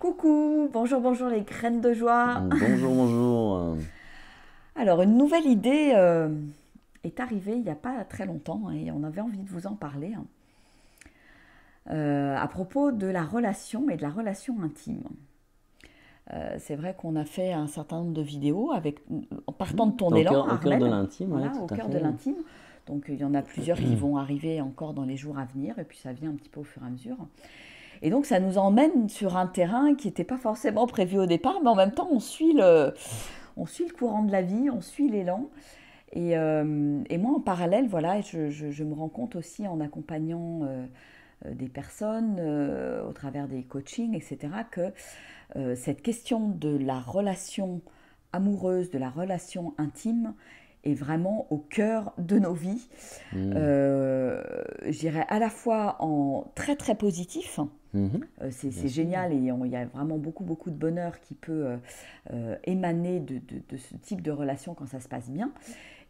Coucou, bonjour, bonjour les graines de joie. Bonjour, bonjour. Alors, une nouvelle idée est arrivée il n'y a pas très longtemps et on avait envie de vous en parler à propos de la relation et de la relation intime. C'est vrai qu'on a fait un certain nombre de vidéos en partant de ton élan, Au cœur de Armel, l'intime, oui, voilà, au tout à cœur de fait. l'intime. Donc, il y en a plusieurs qui vont arriver encore dans les jours à venir et puis ça vient un petit peu au fur et à mesure. Et donc, ça nous emmène sur un terrain qui n'était pas forcément prévu au départ, mais en même temps, on suit le courant de la vie, on suit l'élan. Et moi, en parallèle, voilà, je me rends compte aussi en accompagnant des personnes au travers des coachings, etc., que cette question de la relation amoureuse, de la relation intime, est vraiment au cœur de nos vies. Mm. Je dirais à la fois en très très positif, Mhm. Bien c'est sûr. génial et il y a vraiment beaucoup, beaucoup de bonheur qui peut émaner de ce type de relation quand ça se passe bien,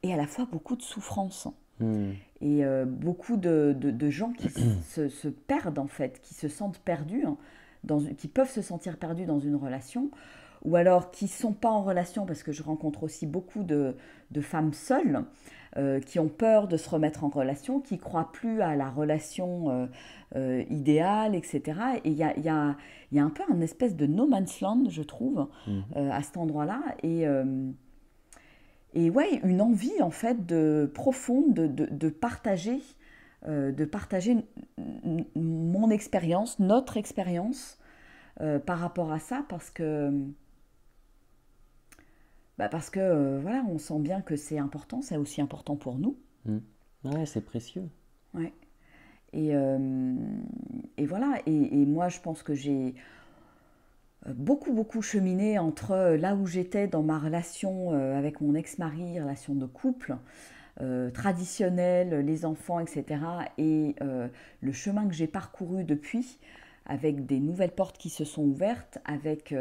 et à la fois beaucoup de souffrance. Mm. Et beaucoup de gens qui se perdent en fait, qui se sentent perdus, hein, qui peuvent se sentir perdus dans une relation, ou alors qui ne sont pas en relation, parce que je rencontre aussi beaucoup de femmes seules qui ont peur de se remettre en relation, qui croient plus à la relation idéale, etc. Et il y a un peu un espèce de no man's land, je trouve, Mhm. à cet endroit-là. Et ouais, une envie en fait profonde de partager mon expérience, notre expérience par rapport à ça, parce que voilà, on sent bien que c'est aussi important pour nous. Mm. Ouais, c'est précieux. Ouais. Et, euh, et voilà, et moi je pense que j'ai beaucoup beaucoup cheminé entre là où j'étais dans ma relation avec mon ex-mari, relation de couple, traditionnelle, les enfants, etc. Et le chemin que j'ai parcouru depuis, avec des nouvelles portes qui se sont ouvertes, avec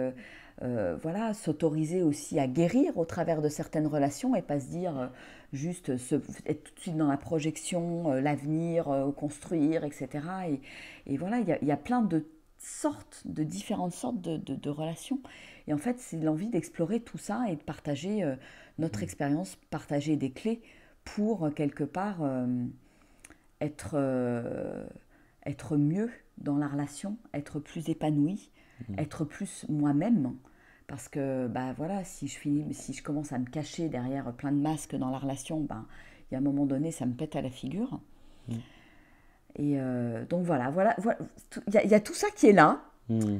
voilà, s'autoriser aussi à guérir au travers de certaines relations et pas se dire être tout de suite dans la projection, l'avenir, construire, etc. Et voilà, il y a plein de différentes sortes de relations. Et en fait, c'est l'envie d'explorer tout ça et de partager notre Mm. expérience, partager des clés pour quelque part être, être mieux dans la relation, être plus épanoui, Mm. être plus moi-même. Parce que bah voilà, si je commence à me cacher derrière plein de masques dans la relation, ben, il y a un moment donné, ça me pète à la figure. Mm. Et donc voilà, il y a tout ça qui est là, Mm.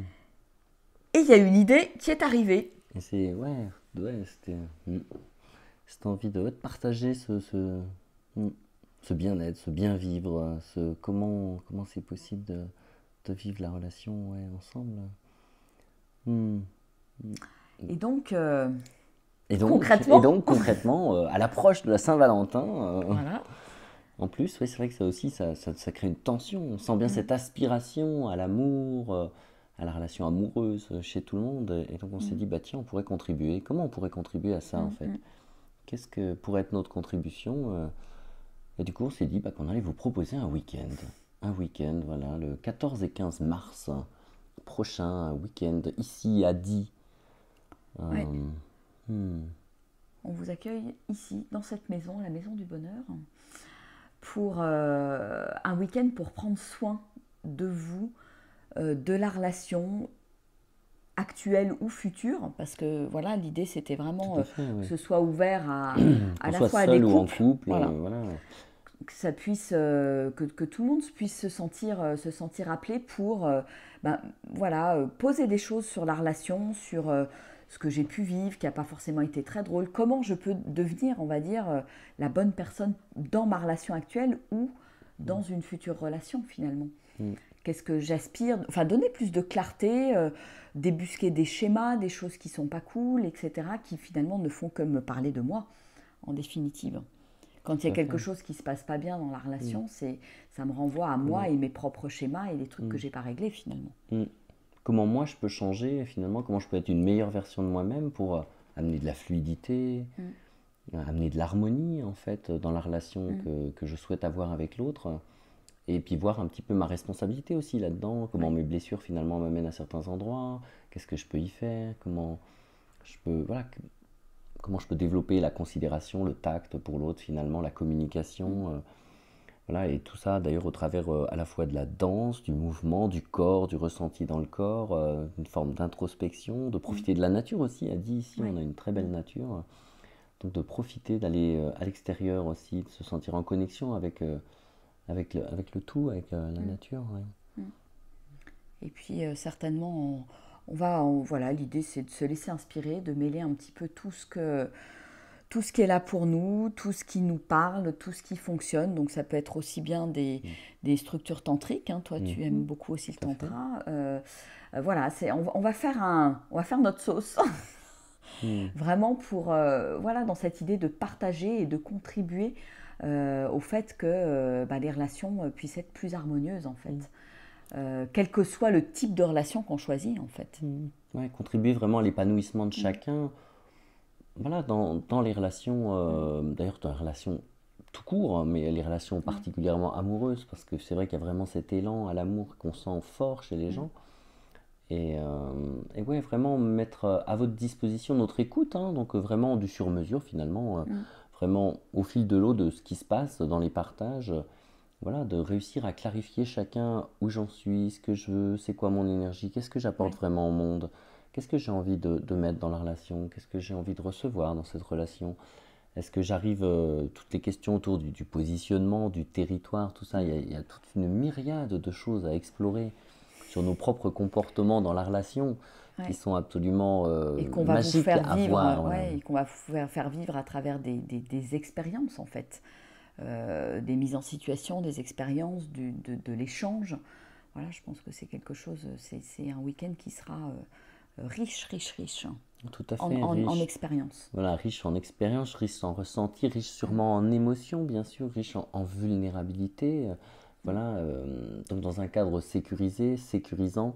et il y a une idée qui est arrivée. Et c'est, ouais, c'était cette envie de partager mm, ce bien-être, ce bien vivre, comment c'est possible de vivre la relation, ouais, ensemble. Mm. Et donc, Et concrètement, donc concrètement, à l'approche de la Saint-Valentin, voilà. en plus, oui, c'est vrai que ça aussi, ça crée une tension. On sent bien Mm, cette aspiration à l'amour, à la relation amoureuse chez tout le monde. Et donc on s'est mm, dit, bah tiens, on pourrait contribuer. Comment on pourrait contribuer à ça en mm, fait? mm. Qu'est-ce que pourrait être notre contribution? Et du coup, on s'est dit bah, qu'on allait vous proposer un week-end. Un week-end, voilà, le 14 et 15 mars prochain, un week-end ici à Die. Ouais. Euh, hmm, On vous accueille ici, dans cette maison, la maison du bonheur, pour un week-end pour prendre soin de vous, de la relation actuelle ou future, parce que voilà, l'idée c'était tout vraiment à fait, que oui. ce soit ouvert à Qu'on la soit fois à des seul ou en couples, couple, voilà, voilà. que ça puisse, que tout le monde puisse se sentir appelé pour, ben, voilà, poser des choses sur la relation, sur ce que j'ai pu vivre, qui n'a pas forcément été très drôle, comment je peux devenir, on va dire, la bonne personne dans ma relation actuelle ou dans une future relation finalement. Hmm. Qu'est-ce que j'aspire, enfin donner plus de clarté, débusquer des schémas, des choses qui sont pas cool, etc., qui finalement ne font que me parler de moi, en définitive. Quand il y Tout a à quelque fait. chose qui se passe pas bien dans la Mm. relation, ça me renvoie à Comment, moi et mes propres schémas et les trucs que mm, j'ai pas réglés finalement. mm. Comment moi je peux changer finalement, comment je peux être une meilleure version de moi-même pour amener de la fluidité, Mm, amener de l'harmonie en fait dans la relation mm, que je souhaite avoir avec l'autre. Et puis voir un petit peu ma responsabilité aussi là-dedans, comment mes blessures finalement m'amènent à certains endroits, qu'est-ce que je peux y faire, comment je peux, voilà, comment je peux développer la considération, le tact pour l'autre finalement, la communication. Voilà, et tout ça d'ailleurs au travers à la fois de la danse, du mouvement, du corps, du ressenti dans le corps, une forme d'introspection, de profiter de la nature aussi. Elle dit ici, Ouais. on a une très belle nature. Donc de profiter d'aller à l'extérieur aussi, de se sentir en connexion avec le tout, avec la nature. Ouais. Et puis certainement, voilà, l'idée c'est de se laisser inspirer, de mêler un petit peu tout ce qui est là pour nous, tout ce qui nous parle, tout ce qui fonctionne. Donc ça peut être aussi bien des structures tantriques, hein. Toi tu aimes beaucoup aussi le Tout à fait. tantra. Voilà, on va faire on va faire notre sauce. Mm. Vraiment pour, voilà, dans cette idée de partager et de contribuer au fait que bah, les relations puissent être plus harmonieuses en fait. Quel que soit le type de relation qu'on choisit en fait. Ouais, contribuer vraiment à l'épanouissement de chacun. Voilà, dans les relations, d'ailleurs dans les relations tout court, hein, mais les relations particulièrement amoureuses, parce que c'est vrai qu'il y a vraiment cet élan à l'amour qu'on sent fort chez les gens. Et ouais, vraiment mettre à votre disposition notre écoute, hein, donc vraiment du sur-mesure finalement, vraiment au fil de l'eau de ce qui se passe dans les partages, voilà, de réussir à clarifier chacun où j'en suis, ce que je veux, c'est quoi mon énergie, qu'est-ce que j'apporte Ouais. vraiment au monde, qu'est-ce que j'ai envie de mettre dans la relation, qu'est-ce que j'ai envie de recevoir dans cette relation. Est-ce que j'arrive, toutes les questions autour du positionnement, du territoire, tout ça, il y a toute une myriade de choses à explorer sur nos propres comportements dans la relation qui Ouais. sont absolument Et qu'on va vous magiques faire à vivre, voir. Voilà. ouais, et qu'on va vous faire vivre à travers des expériences en fait. Des mises en situation, des expériences, de l'échange. Voilà, je pense que c'est quelque chose, c'est un week-end qui sera riche, riche, riche Tout à fait en riche. expérience. Voilà, riche en expérience, riche en ressenti, riche sûrement en émotions, bien sûr, riche en vulnérabilité. Voilà, donc dans un cadre sécurisé, sécurisant,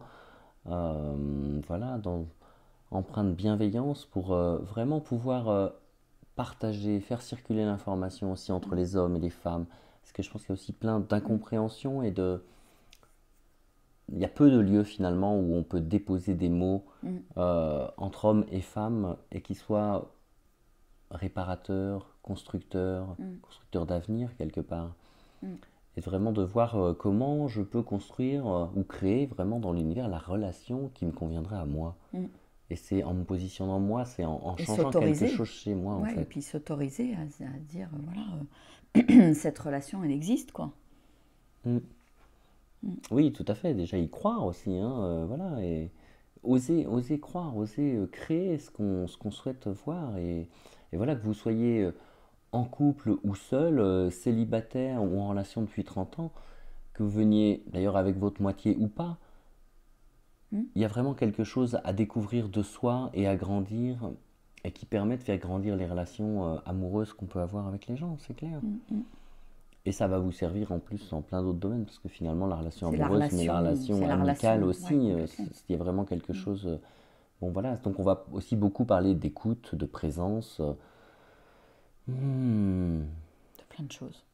voilà, empreint de bienveillance pour vraiment pouvoir partager, faire circuler l'information aussi entre les hommes et les femmes. Parce que je pense qu'il y a aussi plein d'incompréhension et il y a peu de lieux finalement où on peut déposer des mots entre hommes et femmes et qui soient réparateurs, constructeurs d'avenir quelque part. Et vraiment de voir comment je peux construire ou créer vraiment dans l'univers la relation qui me conviendrait à moi. Et c'est en me positionnant moi, c'est en Et changeant quelque s'autoriser, chose chez moi en ouais, et fait. puis s'autoriser à dire, voilà, cette relation, elle existe, quoi. Mm. Oui, tout à fait. Déjà y croire aussi, hein, voilà, et oser croire, oser créer ce qu'on souhaite voir. Et voilà, que vous soyez en couple ou seul, célibataire ou en relation depuis 30 ans, que vous veniez d'ailleurs avec votre moitié ou pas, il y a vraiment quelque chose à découvrir de soi et à grandir et qui permet de faire grandir les relations amoureuses qu'on peut avoir avec les gens, c'est clair. Et ça va vous servir en plus en plein d'autres domaines, parce que finalement la relation amoureuse, mais la C'est relation la amicale relation, ouais, aussi, complètement. il y a vraiment quelque chose. Bon voilà, donc on va aussi beaucoup parler d'écoute, de présence. Hmm, De plein de choses.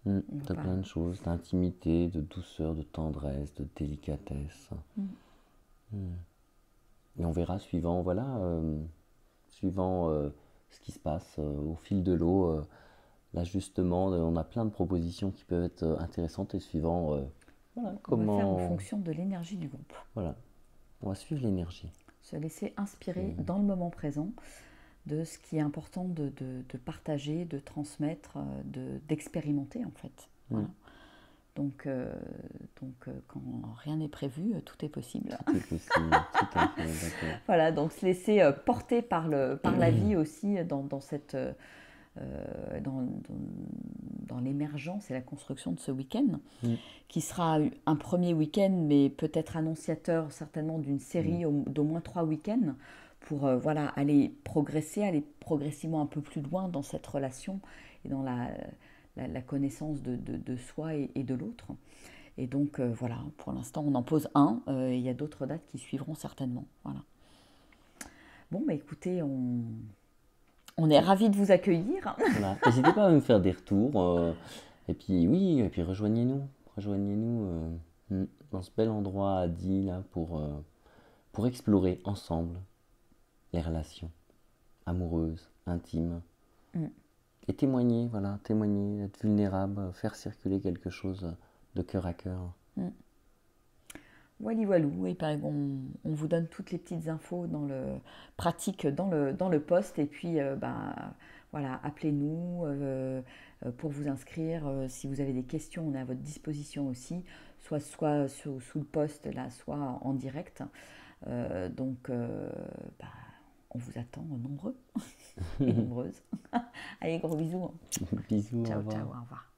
On va de pas. plein de choses, d'intimité, de douceur, de tendresse, de délicatesse. Et on verra suivant, voilà, suivant ce qui se passe au fil de l'eau, l'ajustement, on a plein de propositions qui peuvent être intéressantes et suivant, voilà, On va faire en comment, fonction de l'énergie du groupe. voilà, on va suivre l'énergie. Se laisser inspirer dans le moment présent de ce qui est important de partager, de transmettre, d'expérimenter en fait. Voilà. Quand rien n'est prévu, tout est possible. Tout est possible, tout à fait, d'accord. Voilà, donc se laisser porter par la vie aussi dans cette, dans l'émergence et la construction de ce week-end, qui sera un premier week-end, mais peut-être annonciateur certainement d'une série d'au moins 3 week-ends pour voilà, aller progresser, aller progressivement un peu plus loin dans cette relation et dans la connaissance de soi et de l'autre. Et donc voilà, pour l'instant on en pose un, et il y a d'autres dates qui suivront certainement. Voilà. Bon, bah écoutez, on est ravis de vous accueillir. Voilà. N'hésitez pas à nous faire des retours, et puis oui, et puis rejoignez-nous. rejoignez-nous dans ce bel endroit à Die là pour explorer ensemble les relations amoureuses, intimes. Mm. Et témoigner, voilà, témoigner, être vulnérable, faire circuler quelque chose de cœur à cœur. Mm. Wally Walou, et ben, on vous donne toutes les petites infos pratiques dans le post, et puis voilà, appelez-nous pour vous inscrire. Si vous avez des questions, on est à votre disposition aussi, soit sous le post là, soit en direct. Donc bah, on vous attend nombreux et nombreuses. Allez, gros bisous. Bisous, au Ciao, revoir. ciao, au revoir.